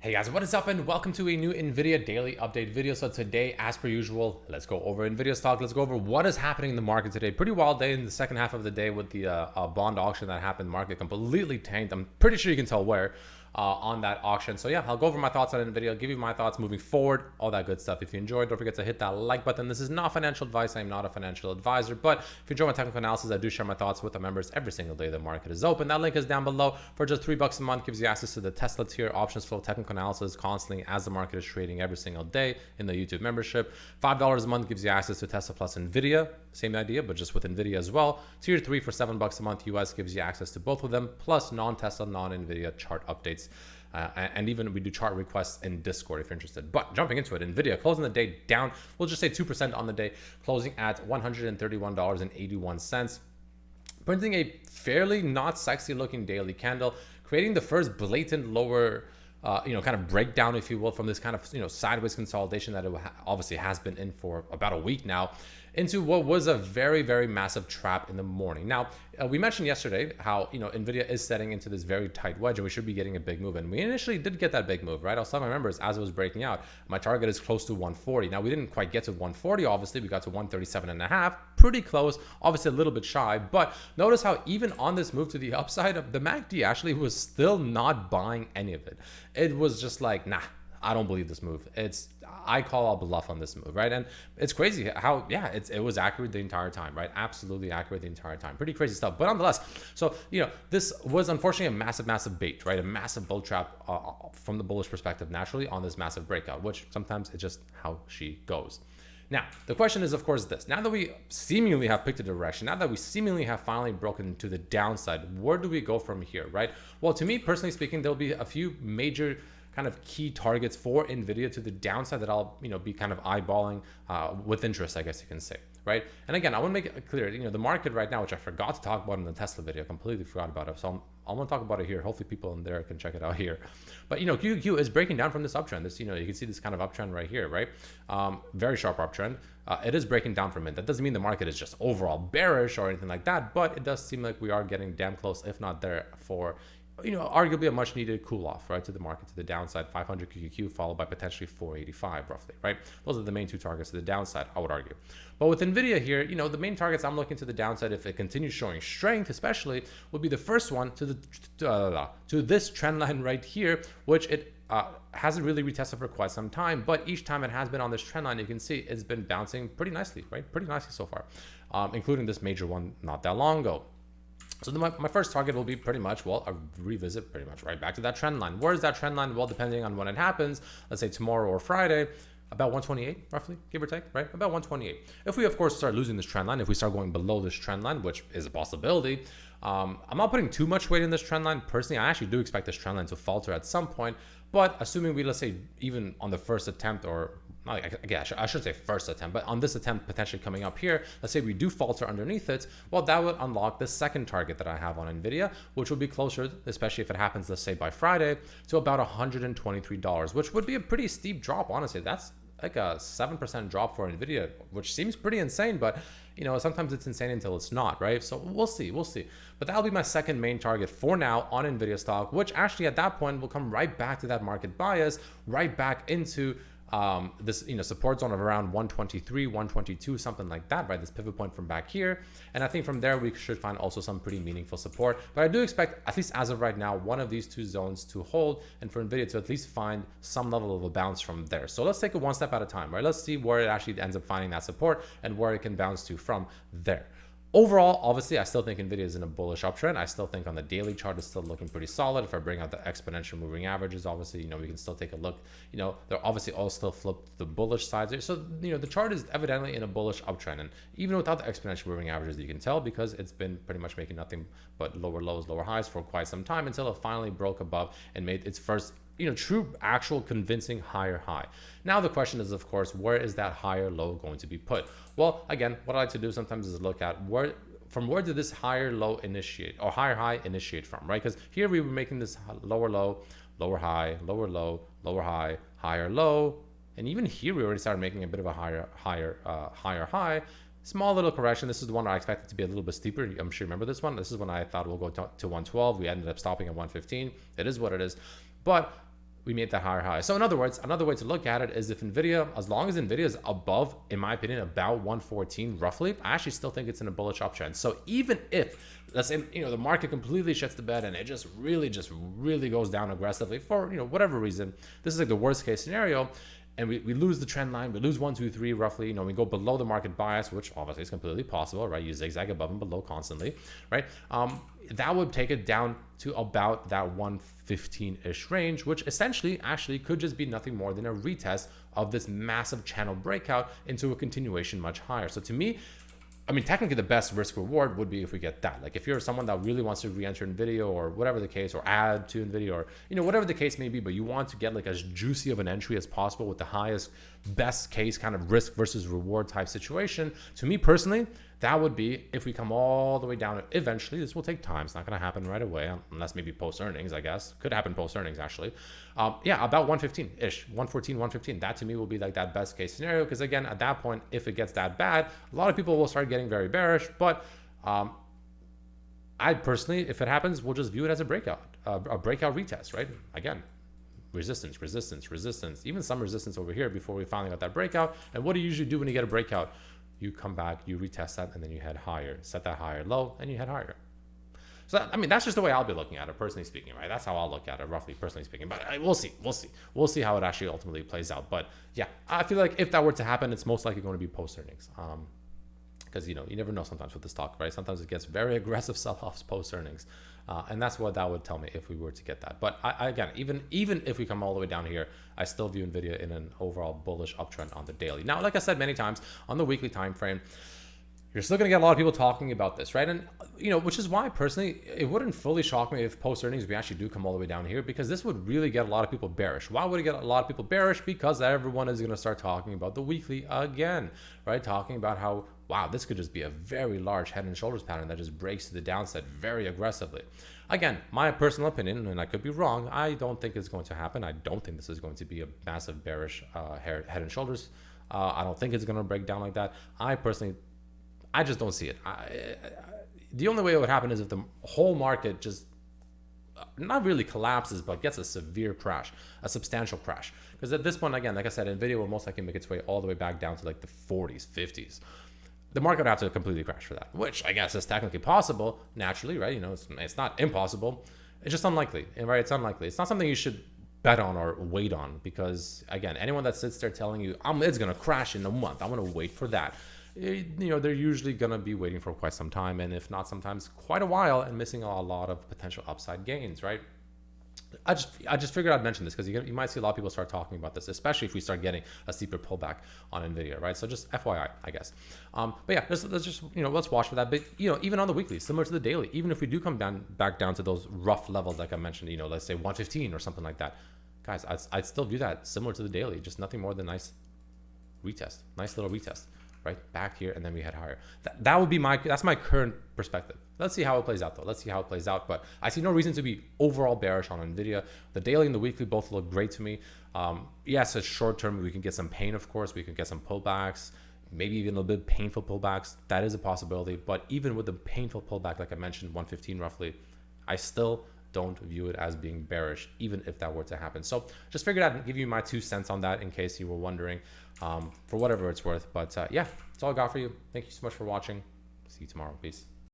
Hey guys, what is up and welcome to a new NVIDIA daily update video. So today, as per usual, let's go over NVIDIA stock. Let's go over what is happening in the market today. Pretty wild day in the second half of the day with the bond auction that happened. Market completely tanked. I'm pretty sure you can tell where on that auction. So yeah, I'll go over my thoughts on NVIDIA, give you my thoughts moving forward, all that good stuff. If you enjoyed, don't forget to hit that like button. This is not financial advice. I'm not a financial advisor, but if you enjoy my technical analysis, I do share my thoughts with the members every single day the market is open. That link is down below. For just $3 a month, gives you access to the Tesla tier, options flow, technical analysis constantly as the market is trading every single day in the YouTube membership. $5 a month gives you access to Tesla plus NVIDIA. Same idea, but just with NVIDIA as well. Tier 3 for $7 a month US gives you access to both of them, plus non-Tesla, non-NVIDIA chart updates. And even we do chart requests in Discord if you're interested. But jumping into it, NVIDIA closing the day down, we'll just say 2% on the day, closing at $131.81. Printing a fairly not sexy looking daily candle, creating the first blatant lower kind of breakdown, if you will, from this kind of, sideways consolidation that it obviously has been in for about a week now, into what was a very, very massive trap in the morning. Now, we mentioned yesterday how, NVIDIA is setting into this very tight wedge and we should be getting a big move. And we initially did get that big move, right? I was telling my members as it was breaking out, my target is close to 140. Now, we didn't quite get to 140, obviously. We got to 137.5, pretty close, obviously a little bit shy. But notice how even on this move to the upside, the MACD actually was still not buying any of it. It was just like, nah, I don't believe this move. I call a bluff on this move, right? And it's crazy how, yeah, it was accurate the entire time, right? Absolutely accurate the entire time. Pretty crazy stuff. But nonetheless, so, this was unfortunately a massive, massive bait, right? A massive bull trap from the bullish perspective naturally on this massive breakout, which sometimes it's just how she goes. Now, the question is, of course, this. Now that we seemingly have picked a direction, now that we seemingly have finally broken to the downside, where do we go from here, right? Well, to me, personally speaking, there'll be a few major kind of key targets for NVIDIA to the downside that I'll, be kind of eyeballing with interest, I guess you can say, right? And again, I want to make it clear, the market right now, which I forgot to talk about in the Tesla video, completely forgot about it. So I'm going to talk about it here. Hopefully people in there can check it out here. But, QQQ is breaking down from this uptrend. This, you can see this kind of uptrend right here, right? Very sharp uptrend. It is breaking down from it. That doesn't mean the market is just overall bearish or anything like that, but it does seem like we are getting damn close, if not there, for arguably a much needed cool off, right, to the market to the downside. 500 QQQ followed by potentially 485 roughly, right? Those are the main two targets to the downside, I would argue. But with NVIDIA here, the main targets I'm looking to the downside, if it continues showing strength, especially, would be the first one to this trend line right here, which it hasn't really retested for quite some time, but each time it has been on this trend line, you can see it's been bouncing pretty nicely, right? Pretty nicely so far, including this major one not that long ago. So my first target will be pretty much, well, a revisit pretty much right back to that trend line. Where is that trend line? Well, depending on when it happens, let's say tomorrow or Friday, about 128 roughly, give or take, right? About 128. If we, of course, start losing this trend line, if we start going below this trend line, which is a possibility, I'm not putting too much weight in this trend line. Personally, I actually do expect this trend line to falter at some point, but assuming we, let's say, even on the first attempt or again, I should say first attempt, but on this attempt potentially coming up here, let's say we do falter underneath it, well, that would unlock the second target that I have on NVIDIA, which will be closer, especially if it happens, let's say by Friday, to about $123, which would be a pretty steep drop, honestly. That's like a 7% drop for NVIDIA, which seems pretty insane, but sometimes it's insane until it's not, right? So we'll see. But that'll be my second main target for now on NVIDIA stock, which actually at that point will come right back to that market bias, right back into this support zone of around 123, 122, something like that, right? This pivot point from back here. And I think from there we should find also some pretty meaningful support. But I do expect, at least as of right now, one of these two zones to hold and for NVIDIA to at least find some level of a bounce from there. So let's take it one step at a time, right? Let's see where it actually ends up finding that support and where it can bounce to from there. Overall, obviously, I still think NVIDIA is in a bullish uptrend. I still think on the daily chart is still looking pretty solid. If I bring out the exponential moving averages, obviously, we can still take a look. They're obviously all still flipped to the bullish sides here. So, the chart is evidently in a bullish uptrend. And even without the exponential moving averages, you can tell because it's been pretty much making nothing but lower lows, lower highs for quite some time until it finally broke above and made its first true, actual, convincing higher high. Now the question is, of course, where is that higher low going to be put? Well, again, what I like to do sometimes is look at where did this higher low initiate or higher high initiate from, right? Because here we were making this lower low, lower high, lower low, lower high, higher low, and even here we already started making a bit of a higher high. Small little correction. This is the one I expected to be a little bit steeper. I'm sure you remember this one. This is when I thought we'll go to 112. We ended up stopping at 115. It is what it is. But we made that higher high. So in other words, another way to look at it is if NVIDIA, as long as NVIDIA is above, in my opinion, about 114 roughly, I actually still think it's in a bullish uptrend. So even if, let's say, the market completely shits the bed and it just really goes down aggressively for, whatever reason, this is like the worst case scenario, and we lose the trend line, we lose 1, 2, 3 roughly, we go below the market bias, which obviously is completely possible, right? You zigzag above and below constantly, right? That would take it down to about that 115-ish range, which essentially actually could just be nothing more than a retest of this massive channel breakout into a continuation much higher. So to me, I mean, technically the best risk reward would be if we get that. Like if you're someone that really wants to re-enter NVIDIA or whatever the case, or add to NVIDIA, or, whatever the case may be, but you want to get like as juicy of an entry as possible with the highest, best case kind of risk versus reward type situation. To me personally, that would be if we come all the way down. Eventually, this will take time. It's not going to happen right away, unless maybe post earnings, I guess. Could happen post earnings, actually. Yeah, about 115-ish, 114, 115. That to me will be like that best case scenario. Because again, at that point, if it gets that bad, a lot of people will start getting very bearish. But I personally, if it happens, we'll just view it as a breakout retest, right? Again, resistance, resistance, resistance, even some resistance over here before we finally got that breakout. And what do you usually do when you get a breakout? You come back, you retest that, and then you head higher, set that higher low, and you head higher. So that, I mean, that's just the way I'll be looking at it, personally speaking, right? That's how I'll look at it, roughly, personally speaking. But we'll see how it actually ultimately plays out. But yeah, I feel like if that were to happen, it's most likely going to be post earnings, because you never know sometimes with the stock, right? Sometimes it gets very aggressive sell-offs post earnings, and that's what that would tell me if we were to get that. But again, even if we come all the way down here, I still view NVIDIA in an overall bullish uptrend on the daily. Now, like I said many times, on the weekly time frame, you're still going to get a lot of people talking about this, right? And, which is why personally, it wouldn't fully shock me if post earnings we actually do come all the way down here, because this would really get a lot of people bearish. Why would it get a lot of people bearish? Because everyone is going to start talking about the weekly again, right? Talking about how, wow, this could just be a very large head and shoulders pattern that just breaks to the downside very aggressively. Again, my personal opinion, and I could be wrong, I don't think it's going to happen. I don't think this is going to be a massive bearish head and shoulders. I don't think it's going to break down like that. I just don't see it. The only way it would happen is if the whole market just not really collapses, but gets a severe crash, a substantial crash. Because at this point, again, like I said, NVIDIA will most likely make its way all the way back down to like the 40s, 50s. The market would have to completely crash for that, which I guess is technically possible, naturally, right? It's not impossible. It's just unlikely, right? It's unlikely. It's not something you should bet on or wait on, because again, anyone that sits there telling you, it's going to crash in a month, I'm going to wait for that. They're usually going to be waiting for quite some time, and if not, sometimes quite a while, and missing a lot of potential upside gains, right? I just figured I'd mention this because you might see a lot of people start talking about this, especially if we start getting a steeper pullback on NVIDIA, right? So just FYI, I guess. But yeah, let's watch for that. But even on the weekly, similar to the daily, even if we do come back down to those rough levels, like I mentioned, let's say 115 or something like that, guys, I'd still view that similar to the daily, just nothing more than nice little retest. Right back here, and then we head higher. That would be that's my current perspective. Let's see how it plays out, though. Let's see how it plays out. But I see no reason to be overall bearish on NVIDIA. The daily and the weekly both look great to me. Yes, it's short term. We can get some pain, of course. We can get some pullbacks, maybe even a little bit painful pullbacks. That is a possibility. But even with the painful pullback, like I mentioned, 115 roughly, I still don't view it as being bearish, even if that were to happen. So just figured I'd give you my 2 cents on that in case you were wondering, for whatever it's worth. But yeah, that's all I got for you. Thank you so much for watching. See you tomorrow. Peace.